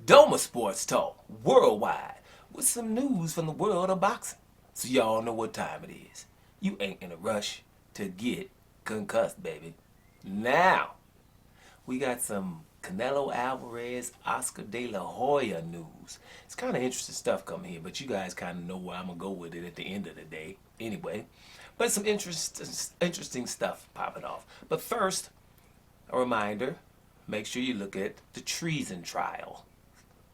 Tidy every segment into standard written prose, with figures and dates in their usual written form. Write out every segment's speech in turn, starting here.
Doma Sports Talk worldwide with some news from the world of boxing. So y'all know what time it is. You ain't in a rush to get concussed, baby. Now, we got some Canelo Alvarez, Oscar De La Hoya news. It's kind of interesting stuff coming here, but you guys kind of know where I'm going to go with it at the end of the day anyway. But some interesting stuff popping off. But first, a reminder, make sure you look at the treason trial.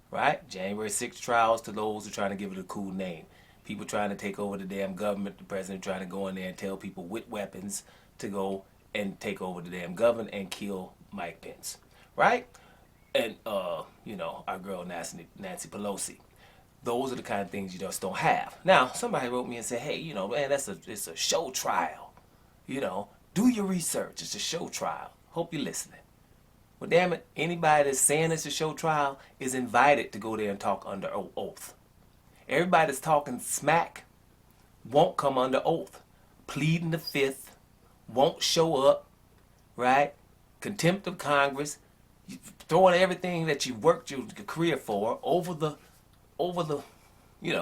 Right? January 6th trials to those who are trying to give it a cool name. People trying to take over the damn government, the president trying to go in there and tell people with weapons to go and take over the damn government and kill Mike Pence. Right? And, our girl Nancy Pelosi. Those are the kind of things you just don't have. Now, somebody wrote me and said, hey, man, it's a show trial. Do your research. It's a show trial. Hope you're listening. Well, damn it, anybody that's saying it's a show trial is invited to go there and talk under oath. Everybody that's talking smack won't come under oath. Pleading the fifth, won't show up, right? Contempt of Congress, throwing everything that you worked your career for overboard. You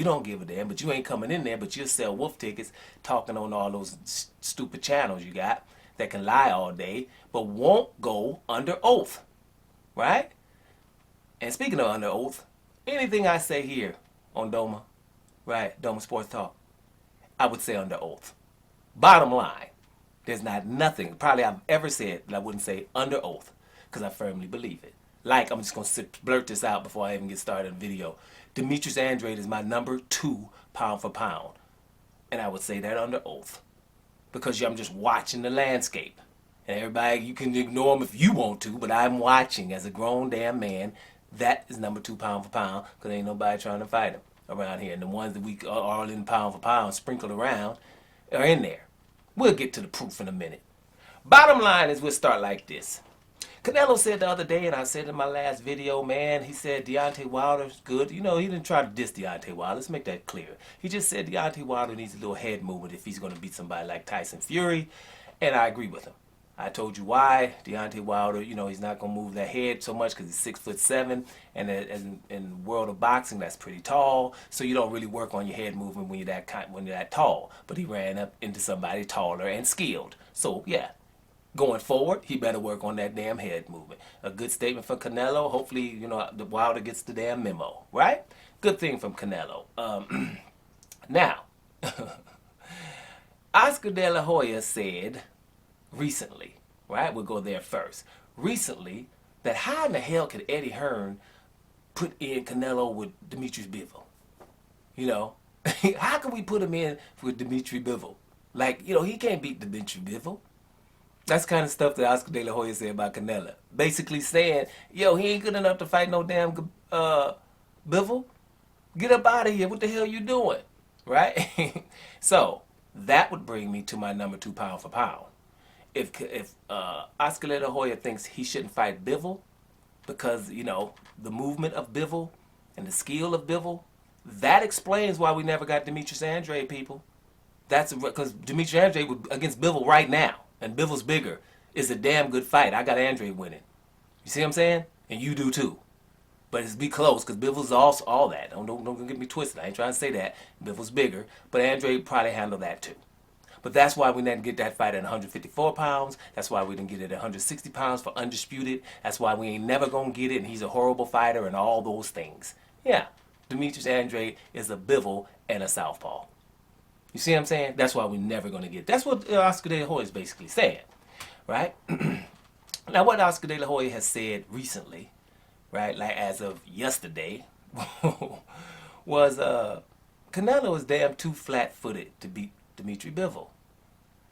don't give a damn, but you ain't coming in there, but you'll sell wolf tickets talking on all those stupid channels you got that can lie all day, but won't go under oath, right? And speaking of under oath, anything I say here on Doma, right, Doma Sports Talk, I would say under oath. Bottom line, there's not nothing probably I've ever said that I wouldn't say under oath, because I firmly believe it. Like, I'm just going to blurt this out before I even get started in the video. Demetrius Andrade is my number 2 pound for pound, and I would say that under oath. Because I'm just watching the landscape. And everybody, you can ignore them if you want to, but I'm watching as a grown damn man. That is number 2 pound for pound, because ain't nobody trying to fight him around here. And the ones that we are all in pound for pound sprinkled around are in there. We'll get to the proof in a minute. Bottom line is we'll start like this. Canelo said the other day, and I said in my last video, man, he said Deontay Wilder's good. He didn't try to diss Deontay Wilder. Let's make that clear. He just said Deontay Wilder needs a little head movement if he's going to beat somebody like Tyson Fury, and I agree with him. I told you why. Deontay Wilder, he's not going to move that head so much because he's 6'7", and in the world of boxing, that's pretty tall. So you don't really work on your head movement when you're that tall. But he ran up into somebody taller and skilled. So yeah. Going forward, he better work on that damn head movement. A good statement from Canelo. Hopefully, the Wilder gets the damn memo, right? Good thing from Canelo. Now, Oscar De La Hoya said recently, right? We'll go there first. Recently, that how in the hell could Eddie Hearn put in Canelo with Demetrius Bivol? How can we put him in with Dimitry Bivol? Like, he can't beat Dimitry Bivol. That's kind of stuff that Oscar De La Hoya said about Canelo. Basically saying, he ain't good enough to fight no damn Bivol. Get up out of here. What the hell you doing? Right? So, that would bring me to my number 2 pound for pound. If Oscar De La Hoya thinks he shouldn't fight Bivol because, the movement of Bivol and the skill of Bivol, that explains why we never got Demetrius Andrade, people. That's because Demetrius Andrade was against Bivol right now. And Bivol's bigger. It's a damn good fight. I got Andrade winning. You see what I'm saying? And you do too. But it's be close because Bivol's also all that. Don't get me twisted. I ain't trying to say that. Bivol's bigger. But Andrade probably handled that too. But that's why we didn't get that fight at 154 pounds. That's why we didn't get it at 160 pounds for undisputed. That's why we ain't never going to get it. And he's a horrible fighter and all those things. Yeah. Demetrius Andrade is a Bivol and a southpaw. You see what I'm saying? That's why we're never going to get it. That's what Oscar De La Hoya is basically saying, right? Now, what Oscar De La Hoya has said recently, right, like as of yesterday, was Canelo is damn too flat-footed to beat Dimitry Bivol.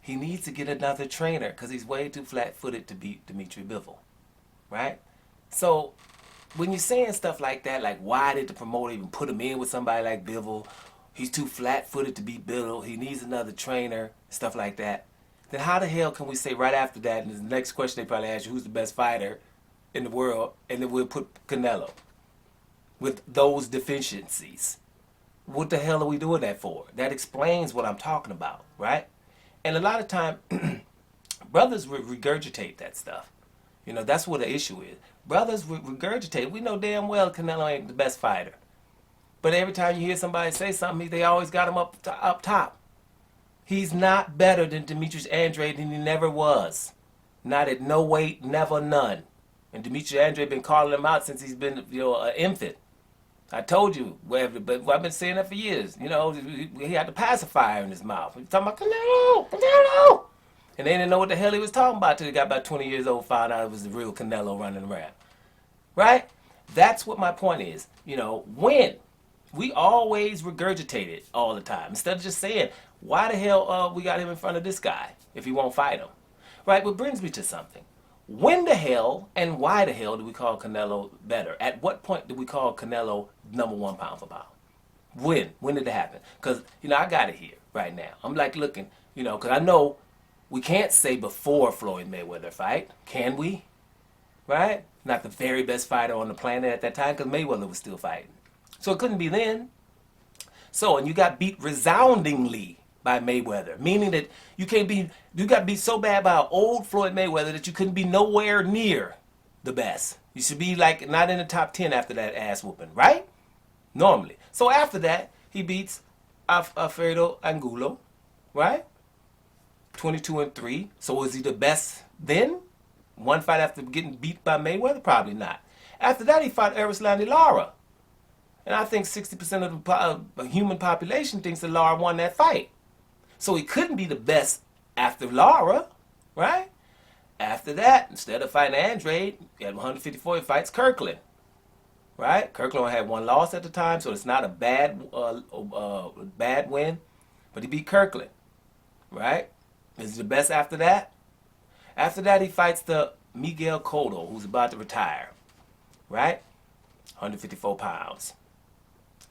He needs to get another trainer because he's way too flat-footed to beat Dimitry Bivol, right? So when you're saying stuff like that, like why did the promoter even put him in with somebody like Bivol? He's too flat-footed to beat Bivol. He needs another trainer, stuff like that. Then how the hell can we say right after that, and the next question they probably ask you, who's the best fighter in the world, and then we'll put Canelo with those deficiencies? What the hell are we doing that for? That explains what I'm talking about, right? And a lot of time, brothers regurgitate that stuff. You know, that's what the issue is. Brothers regurgitate. We know damn well Canelo ain't the best fighter. But every time you hear somebody say something, they always got him up top. He's not better than Demetrius Andrade, and he never was. Not at no weight, never none. And Dimitry Andrade been calling him out since he's been, an infant. I told you, but I've been saying that for years. You know, he had the pacifier in his mouth. He was talking about Canelo, Canelo. And they didn't know what the hell he was talking about till he got about 20 years old, found out it was the real Canelo running around. Right? That's what my point is. You know, when we always regurgitate it all the time. Instead of just saying, why the hell we got him in front of this guy if he won't fight him? Right? What brings me to something. When the hell and why the hell do we call Canelo better? At what point do we call Canelo #1 pound for pound? When? When did it happen? Because, I got it here right now. I'm like looking, because I know we can't say before Floyd Mayweather fight. Can we? Right? Not the very best fighter on the planet at that time because Mayweather was still fighting. So it couldn't be then. So, and you got beat resoundingly by Mayweather, meaning that you got beat so bad by old Floyd Mayweather that you couldn't be nowhere near the best. You should be like not in the top 10 after that ass whooping, right? Normally. So after that, he beats Alfredo Angulo, right? 22-3. So was he the best then? One fight after getting beat by Mayweather? Probably not. After that, he fought Erislandy Lara. And I think 60% of the human population thinks that Lara won that fight. So he couldn't be the best after Lara, right? After that, instead of fighting Andrade, at 154, he fights Kirkland, right? Kirkland only had one loss at the time, so it's not a bad win. But he beat Kirkland, right? Is he the best after that? After that, he fights the Miguel Cotto, who's about to retire, right? 154 pounds.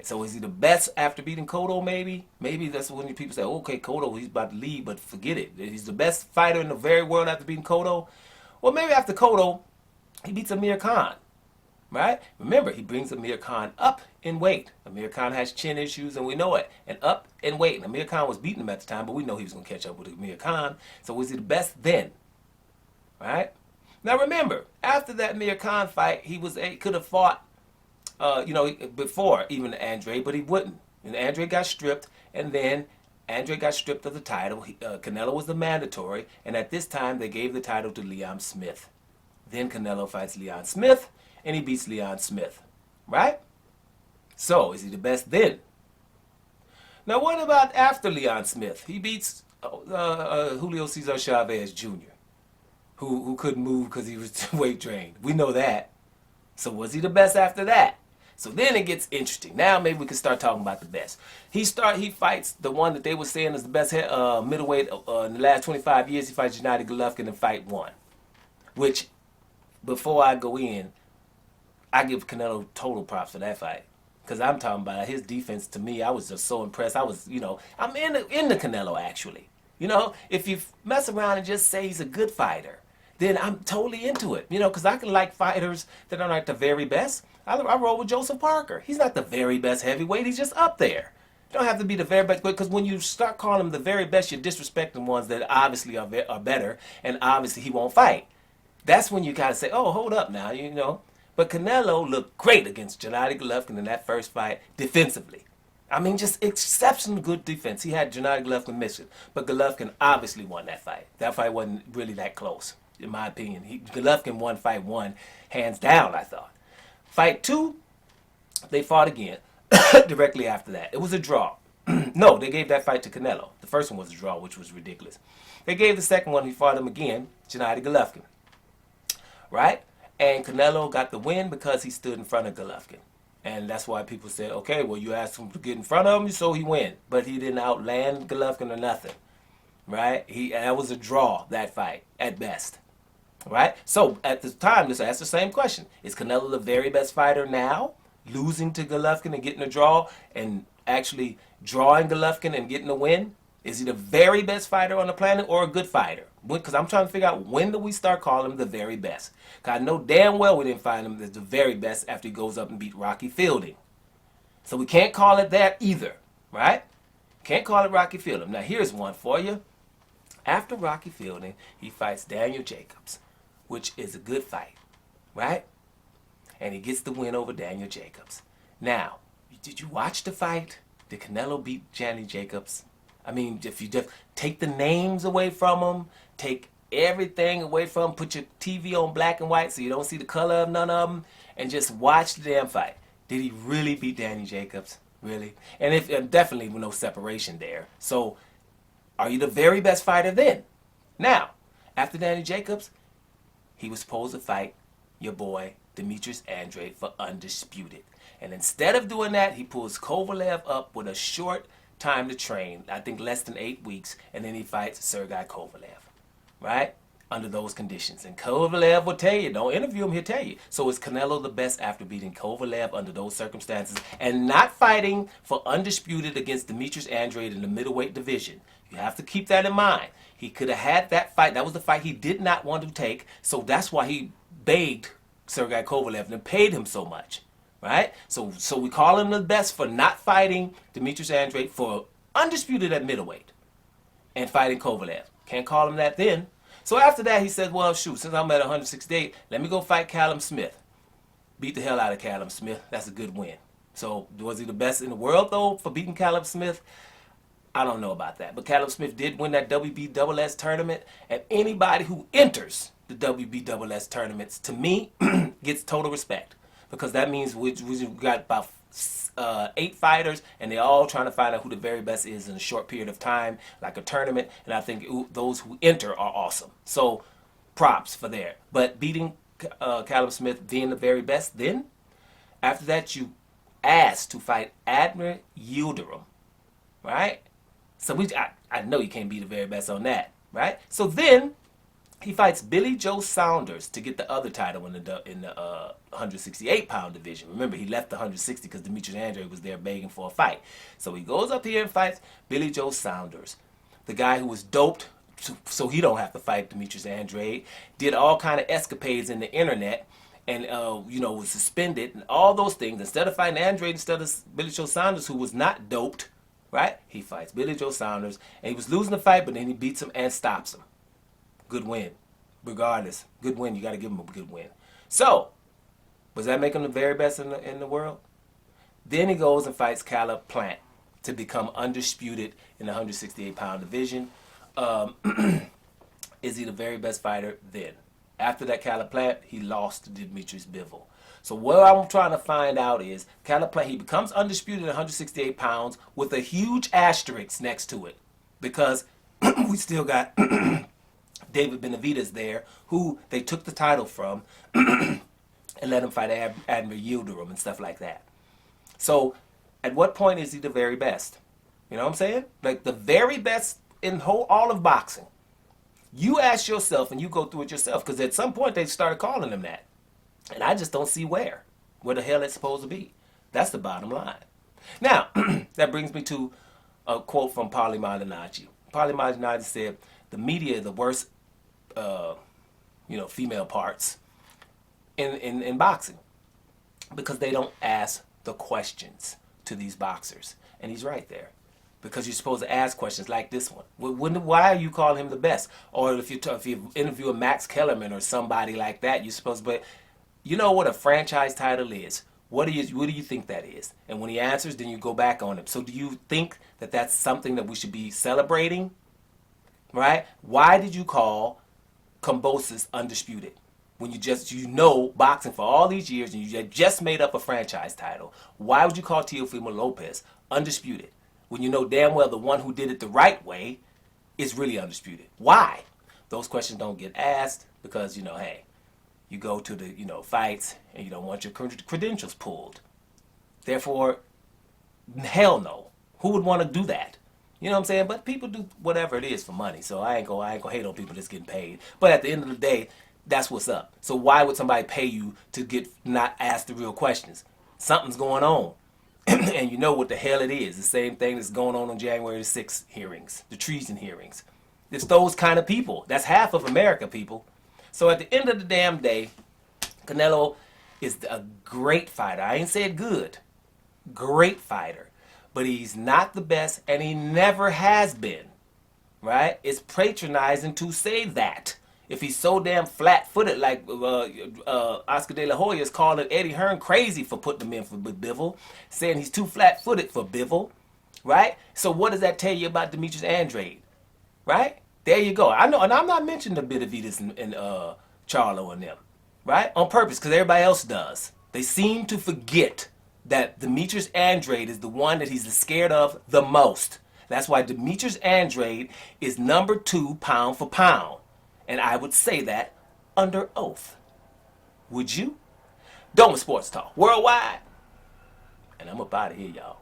So is he the best after beating Cotto, maybe? Maybe that's when people say, okay, Cotto, he's about to leave, but forget it. He's the best fighter in the very world after beating Cotto. Well, maybe after Cotto, he beats Amir Khan, right? Remember, he brings Amir Khan up in weight. Amir Khan has chin issues, and we know it. And up in weight. And Amir Khan was beating him at the time, but we know he was going to catch up with Amir Khan. So was he the best then? Right? Now remember, after that Amir Khan fight, he could have fought before even Andrade, but he wouldn't. And Andrade got stripped, and then Andrade got stripped of the title. Canelo was the mandatory, and at this time they gave the title to Leon Smith. Then Canelo fights Leon Smith, and he beats Leon Smith, right? So, is he the best then? Now, what about after Leon Smith? He beats Julio Cesar Chavez Jr., who couldn't move because he was weight drained. We know that. So, was he the best after that? So then it gets interesting. Now maybe we can start talking about the best. He fights the one that they were saying is the best middleweight in the last 25 years. He fights Gennady Golovkin in fight 1. Which, before I go in, I give Canelo total props for that fight. Because I'm talking about his defense. To me, I was just so impressed. I'm into Canelo, actually. If you mess around and just say he's a good fighter, then I'm totally into it. Because I can like fighters that are not the very best. I roll with Joseph Parker. He's not the very best heavyweight. He's just up there. You don't have to be the very best, because when you start calling him the very best, you're disrespecting ones that obviously are better, and obviously he won't fight. That's when you gotta say, oh, hold up now, But Canelo looked great against Gennady Golovkin in that first fight defensively. I mean, just exceptionally good defense. He had Gennady Golovkin missing, but Golovkin obviously won that fight. That fight wasn't really that close, in my opinion. Golovkin won fight 1, hands down, I thought. Fight 2, they fought again directly after that. It was a draw. No, they gave that fight to Canelo. The first one was a draw, which was ridiculous. They gave the second one, he fought him again, Gennady Golovkin. Right? And Canelo got the win because he stood in front of Golovkin. And that's why people said, okay, well, you asked him to get in front of him, so he win. But he didn't outland Golovkin or nothing. Right? That was a draw, that fight, at best. Right? So, at the time, let's ask the same question. Is Canelo the very best fighter now? Losing to Golovkin and getting a draw, and actually drawing Golovkin and getting a win? Is he the very best fighter on the planet, or a good fighter? Because I'm trying to figure out, when do we start calling him the very best? Because I know damn well we didn't find him as the very best after he goes up and beat Rocky Fielding. So we can't call it that either. Right? Can't call it Rocky Fielding. Now here's one for you. After Rocky Fielding, he fights Daniel Jacobs. which is a good fight, right? And he gets the win over Daniel Jacobs. Now, did you watch the fight? Did Canelo beat Danny Jacobs? I mean, if you just take the names away from him, take everything away from him, put your TV on black and white so you don't see the color of none of them, and just watch the damn fight. Did he really beat Danny Jacobs? Really? And if definitely with no separation there. So, are you the very best fighter then? Now, after Danny Jacobs, he was supposed to fight your boy Demetrius Andrade for undisputed. And instead of doing that, he pulls Kovalev up with a short time to train, I think less than 8 weeks, and then he fights Sergey Kovalev, right? Under those conditions. And Kovalev will tell you, don't interview him, he'll tell you. So is Canelo the best after beating Kovalev under those circumstances and not fighting for undisputed against Demetrius Andrade in the middleweight division? You have to keep that in mind. He could have had that fight. That was the fight he did not want to take, so that's why he begged Sergey Kovalev and paid him so much. Right? So we call him the best for not fighting Demetrius Andrade for undisputed at middleweight and fighting Kovalev. Can't call him that then. So after that, he said, well, shoot, since I'm at 168, let me go fight Callum Smith. Beat the hell out of Callum Smith. That's a good win. So was he the best in the world, though, for beating Callum Smith? I don't know about that. But Callum Smith did win that WBSS tournament, and anybody who enters the WBSS tournaments, to me, gets total respect. Because that means we got about 8 fighters, and they're all trying to find out who the very best is in a short period of time, like a tournament. And I think those who enter are awesome. So props for there. But beating Callum Smith, being the very best, then after that you asked to fight Admir Yildirim, right? So I know you can't be the very best on that, right? So then he fights Billy Joe Saunders to get the other title in the 168-pound division. Remember, he left the 160 because Demetrius Andrade was there begging for a fight. So he goes up here and fights Billy Joe Saunders, the guy who was doped so he don't have to fight Demetrius Andrade, did all kind of escapades in the internet, and was suspended and all those things. Instead of fighting Andrade, instead of Billy Joe Saunders, who was not doped, right? He fights Billy Joe Saunders, and he was losing the fight, but then he beats him and stops him. Good win. Regardless, good win. You got to give him a good win. So, does that make him the very best in the world? Then he goes and fights Caleb Plant to become undisputed in the 168-pound division. Is he the very best fighter then? After that Caleb Plant, he lost to Demetrius Bivol. So what I'm trying to find out is, Caleb Plant, he becomes undisputed at 168 pounds with a huge asterisk next to it. Because we still got David Benavidez there, who they took the title from and let him fight Admir Yildirim and stuff like that. So at what point is he the very best? You know what I'm saying? Like the very best in all of boxing. You ask yourself and you go through it yourself, because at some point they started calling him that. And I just don't see where the hell it's supposed to be. That's the bottom line. Now, that brings me to a quote from Paulie Malignaggi. Paulie Malignaggi said, the media are the worst, female parts in boxing, because they don't ask the questions to these boxers. And he's right there. Because you're supposed to ask questions like this one. Why are you calling him the best? Or if you interview a Max Kellerman or somebody like that, you're supposed to. But you know what a franchise title is. What do you think that is? And when he answers, then you go back on him. So do you think that that's something that we should be celebrating? Right? Why did you call Kambosos undisputed when you know boxing for all these years and you had just made up a franchise title? Why would you call Teofimo Lopez undisputed when you know damn well the one who did it the right way is really undisputed? Why? Those questions don't get asked because, hey, you go to the, fights and you don't want your credentials pulled. Therefore, hell no. Who would want to do that? You know what I'm saying? But people do whatever it is for money. So I ain't gonna hate on people just getting paid. But at the end of the day, that's what's up. So why would somebody pay you to get not asked the real questions? Something's going on. And you know what the hell it is. The same thing that's going on January 6th hearings, the treason hearings. It's those kind of people. That's half of America, people. So at the end of the damn day, Canelo is a great fighter. I ain't said good. Great fighter. But he's not the best, and he never has been. Right? It's patronizing to say that. if he's so damn flat-footed, like Oscar De La Hoya is calling Eddie Hearn crazy for putting him in for Bivol, saying he's too flat-footed for Bivol, right? So what does that tell you about Demetrius Andrade, right? There you go. I know, and I'm not mentioning the Benavidez and Charlo and them, right? On purpose, because everybody else does. They seem to forget that Demetrius Andrade is the one that he's scared of the most. That's why Demetrius Andrade is number 2 pound for pound. And I would say that under oath. Would you? Doma Sports Talk Worldwide. And I'm up out of here, y'all.